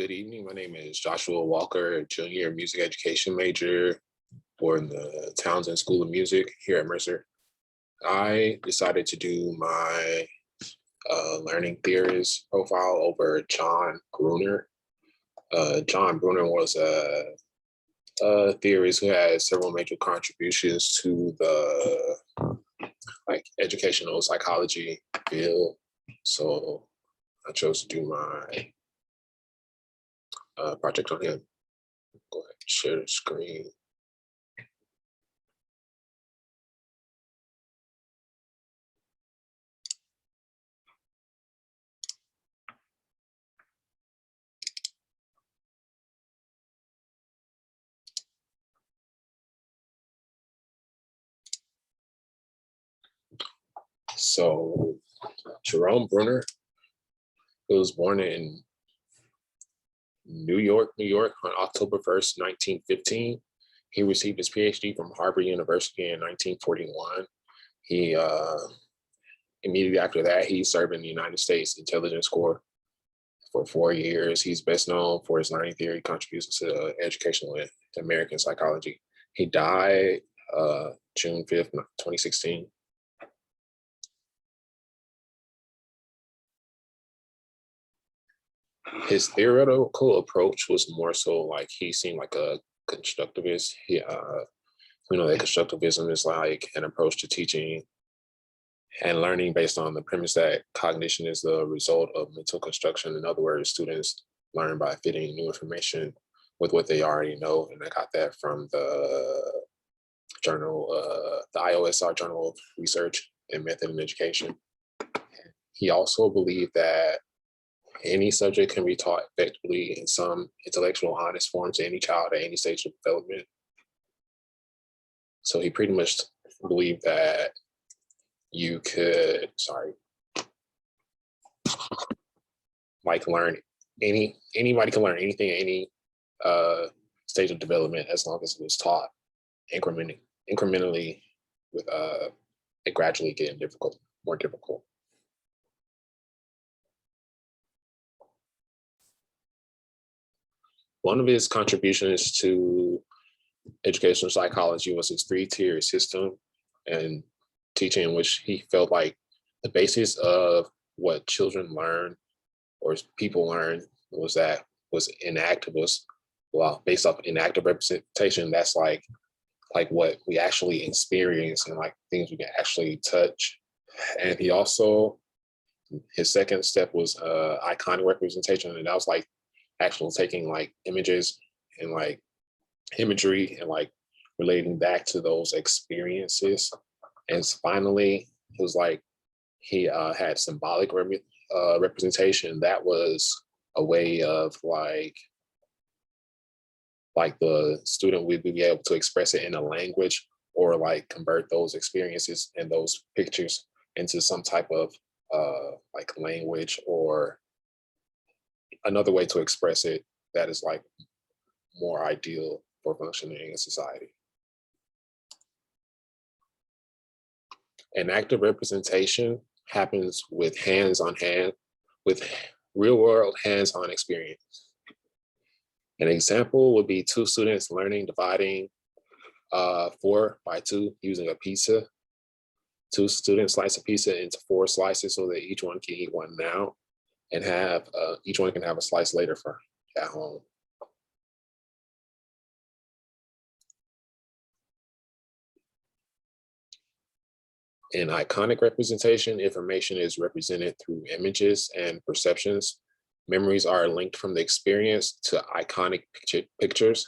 Good evening. My name is Joshua Walker, junior music education major for the Townsend School of Music here at Mercer. I decided to do my learning theorist profile over John Bruner. John Bruner was a theorist who had several major contributions to the educational psychology field. So I chose to do my project on him. Go ahead and share the screen. So Jerome Bruner, he was born in New York, on October 1st, 1915. He received his PhD from Harvard University in 1941. He immediately after that, he served in the United States Intelligence Corps for 4 years. He's best known for his learning theory contributions to educational and American psychology. He died June 5th, 2016. His theoretical approach was more so like he seemed like a constructivist. We know that constructivism is like an approach to teaching and learning based on the premise that cognition is the result of mental construction. In other words, students learn by fitting new information with what they already know. And I got that from the journal, the IOSR Journal of Research and Method in Education. He also believed that any subject can be taught effectively in some intellectual, honest form to any child at any stage of development. So he pretty much believed that you could, anybody can learn anything at any stage of development as long as it was taught incrementally with it gradually getting more difficult. One of his contributions to educational psychology was his 3-tier system and teaching, in which he felt like the basis of what children learn or people learn was based off inactive representation. That's like what we actually experience and like things we can actually touch. And he also, his second step was iconic representation, and that was like actually taking like images and like imagery and like relating back to those experiences. And finally, it was like he had symbolic representation. That was a way of like the student would be able to express it in a language or like convert those experiences and those pictures into some type of like language or another way to express it that is like more ideal for functioning in society. An active representation happens with with real world hands-on experience. An example would be 2 students learning dividing 4 by 2 using a pizza. 2 students slice a pizza into 4 slices so that each one can eat one now and have each one can have a slice later for at home. In iconic representation, information is represented through images and perceptions. Memories are linked from the experience to iconic pictures.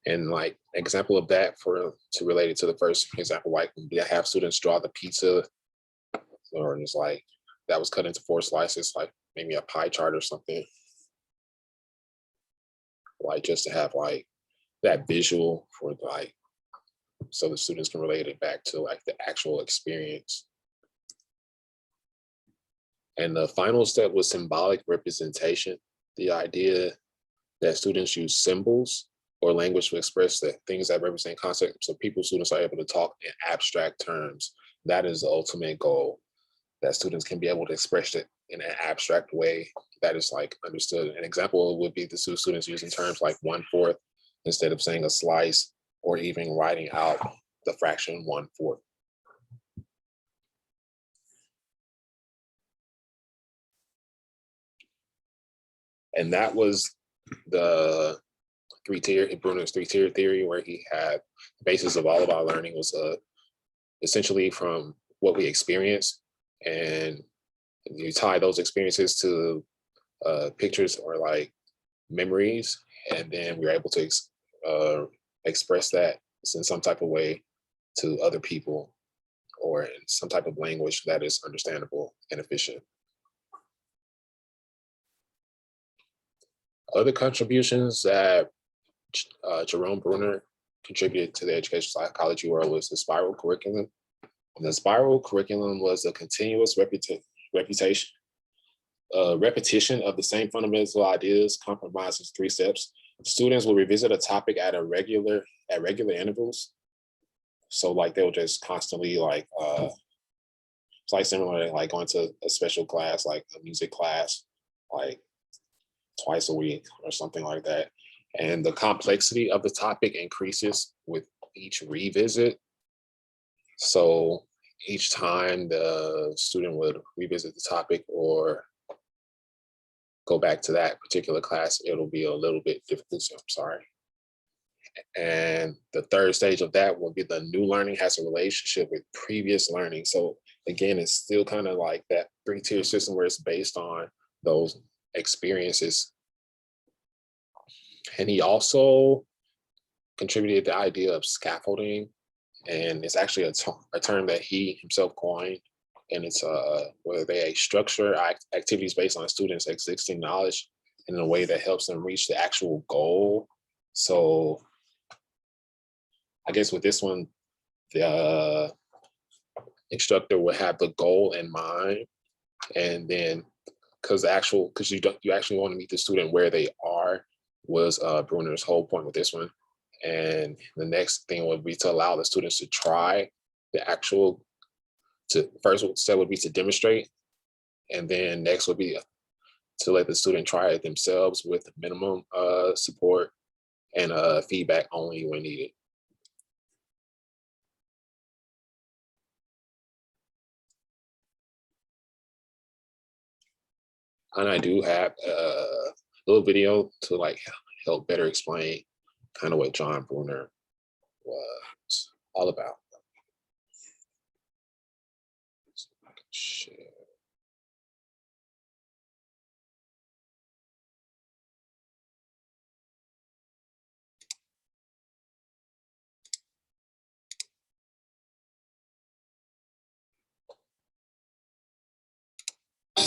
And like example of that to relate it to the first example, like we have students draw the pizza, or it's like that was cut into 4 slices, like maybe a pie chart or something. Like just to have like that visual for like, so the students can relate it back to like the actual experience. And the final step was symbolic representation. The idea that students use symbols or language to express the things that represent concepts, so students are able to talk in abstract terms. That is the ultimate goal. that students can be able to express it in an abstract way that is like understood. An example would be the students using terms like 1/4 instead of saying a slice, or even writing out the fraction 1/4. And that was the Bruner's three-tier theory, where he had the basis of all of our learning was essentially from what we experience, and you tie those experiences to pictures or like memories, and then we're able to express that in some type of way to other people, or in some type of language that is understandable and efficient. Other contributions that Jerome Bruner contributed to the educational psychology world was the spiral curriculum. And the spiral curriculum was a continuous repetition of the same fundamental ideas, compromises 3 steps. Students will revisit a topic at regular intervals. So like they'll just constantly like it's like similar to like going to a special class, like a music class, like twice a week or something like that. And the complexity of the topic increases with each revisit. So each time the student would revisit the topic or go back to that particular class, it'll be a little bit difficult. So I'm sorry. And the third stage of that will be the new learning has a relationship with previous learning. So again, it's still kind of like that 3-tier system where it's based on those experiences. And he also contributed the idea of scaffolding, and it's actually a term that he himself coined. And it's where they structure activities based on students' existing knowledge in a way that helps them reach the actual goal. So I guess with this one, the instructor would have the goal in mind, and then because you actually want to meet the student where they are was Bruner's whole point with this one. And the next thing would be to allow the students to try the actual. First step would be to demonstrate, and then next would be to let the student try it themselves with minimum support and feedback only when needed. And I do have a little video to like help better explain kind of what John Bruner was all about. So I can share.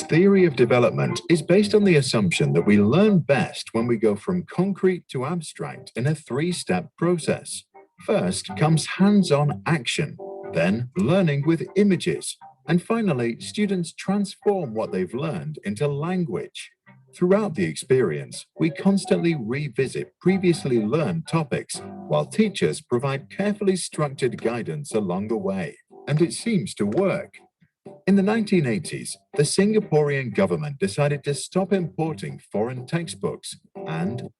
Theory of development is based on the assumption that we learn best when we go from concrete to abstract in a 3-step process. First comes hands-on action, then learning with images, and finally, students transform what they've learned into language. Throughout the experience, we constantly revisit previously learned topics, while teachers provide carefully structured guidance along the way, and it seems to work. In the 1980s, the Singaporean government decided to stop importing foreign textbooks and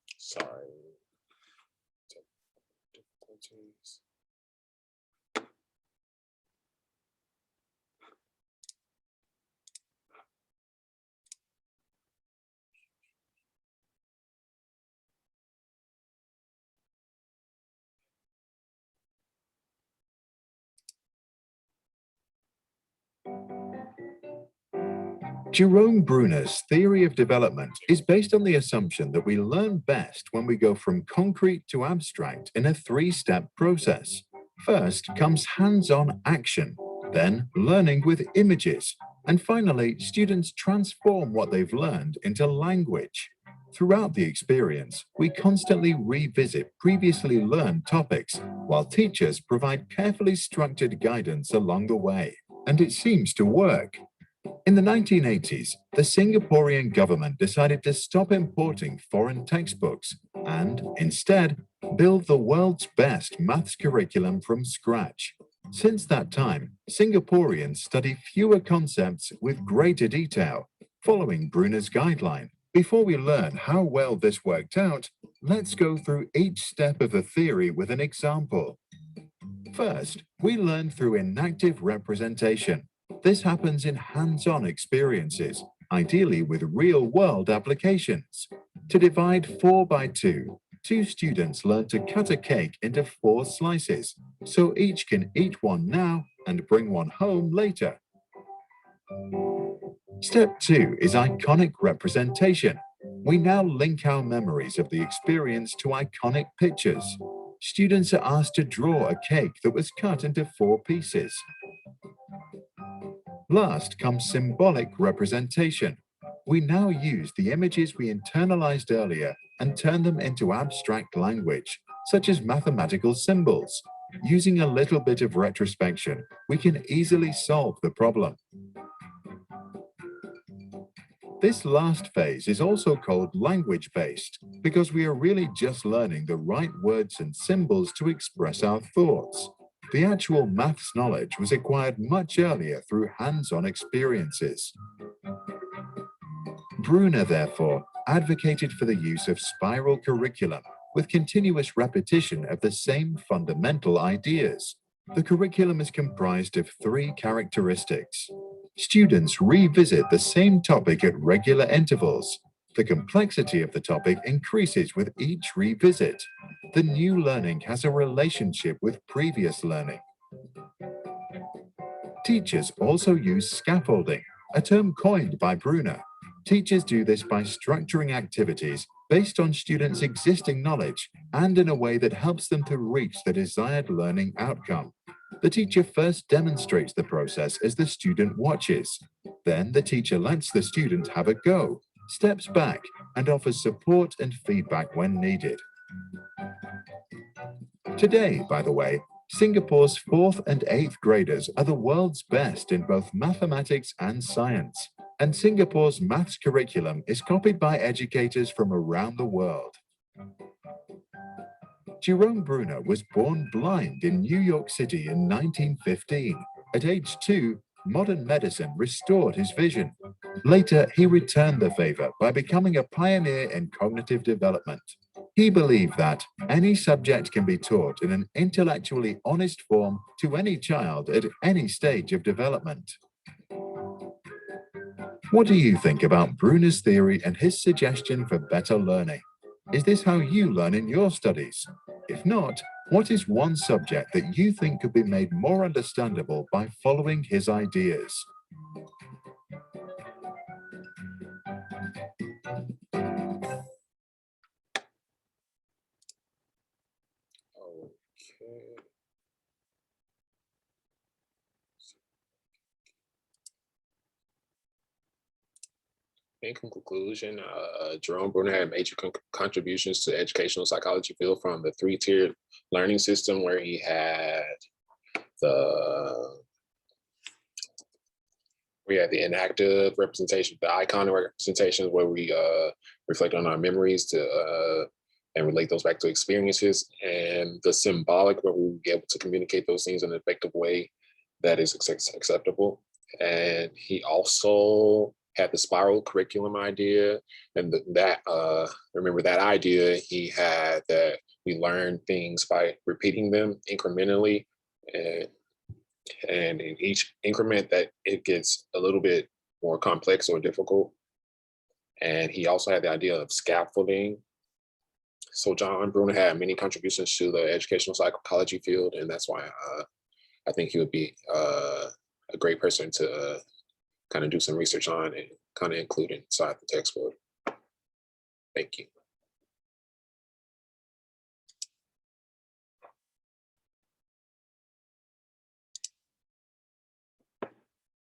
Jerome Bruner's theory of development is based on the assumption that we learn best when we go from concrete to abstract in a 3-step process. First comes hands-on action, then learning with images, and finally, students transform what they've learned into language. Throughout the experience, we constantly revisit previously learned topics, while teachers provide carefully structured guidance along the way, and it seems to work. In the 1980s, the Singaporean government decided to stop importing foreign textbooks and, instead, build the world's best maths curriculum from scratch. Since that time, Singaporeans study fewer concepts with greater detail, following Bruner's guideline. Before we learn how well this worked out, let's go through each step of the theory with an example. First, we learn through inactive representation. This happens in hands-on experiences, ideally with real-world applications. To divide 4 by 2, two students learn to cut a cake into 4 slices, so each can eat one now and bring one home later. Step 2 is iconic representation. We now link our memories of the experience to iconic pictures. Students are asked to draw a cake that was cut into 4 pieces. Last comes symbolic representation. We now use the images we internalized earlier and turn them into abstract language, such as mathematical symbols. Using a little bit of retrospection, we can easily solve the problem. This last phase is also called language-based because we are really just learning the right words and symbols to express our thoughts. The actual maths knowledge was acquired much earlier through hands-on experiences. Bruner, therefore, advocated for the use of spiral curriculum with continuous repetition of the same fundamental ideas. The curriculum is comprised of 3 characteristics. Students revisit the same topic at regular intervals. The complexity of the topic increases with each revisit. The new learning has a relationship with previous learning. Teachers also use scaffolding, a term coined by Bruner. Teachers do this by structuring activities based on students' existing knowledge and in a way that helps them to reach the desired learning outcome. The teacher first demonstrates the process as the student watches. Then the teacher lets the student have a go, steps back, and offers support and feedback when needed. Today, by the way, Singapore's 4th and 8th graders are the world's best in both mathematics and science, and Singapore's maths curriculum is copied by educators from around the world. Jerome Bruner was born blind in New York City in 1915. At age 2, modern medicine restored his vision. Later, he returned the favor by becoming a pioneer in cognitive development. He believed that any subject can be taught in an intellectually honest form to any child at any stage of development. What do you think about Bruner's theory and his suggestion for better learning? Is this how you learn in your studies? If not, what is one subject that you think could be made more understandable by following his ideas? Okay. In conclusion, Jerome Bruner had major contributions to the educational psychology field from the 3-tiered learning system where he had the inactive representation, the iconic representations where we reflect on our memories to and relate those back to experiences, and the symbolic where we will be able to communicate those things in an effective way that is acceptable. And he also had the spiral curriculum idea, and remember that idea he had that we learn things by repeating them incrementally, and in each increment that it gets a little bit more complex or difficult. And he also had the idea of scaffolding. So John Bruner had many contributions to the educational psychology field, and that's why I think he would be a great person to kind of do some research on and kind of include inside the textbook. Thank you.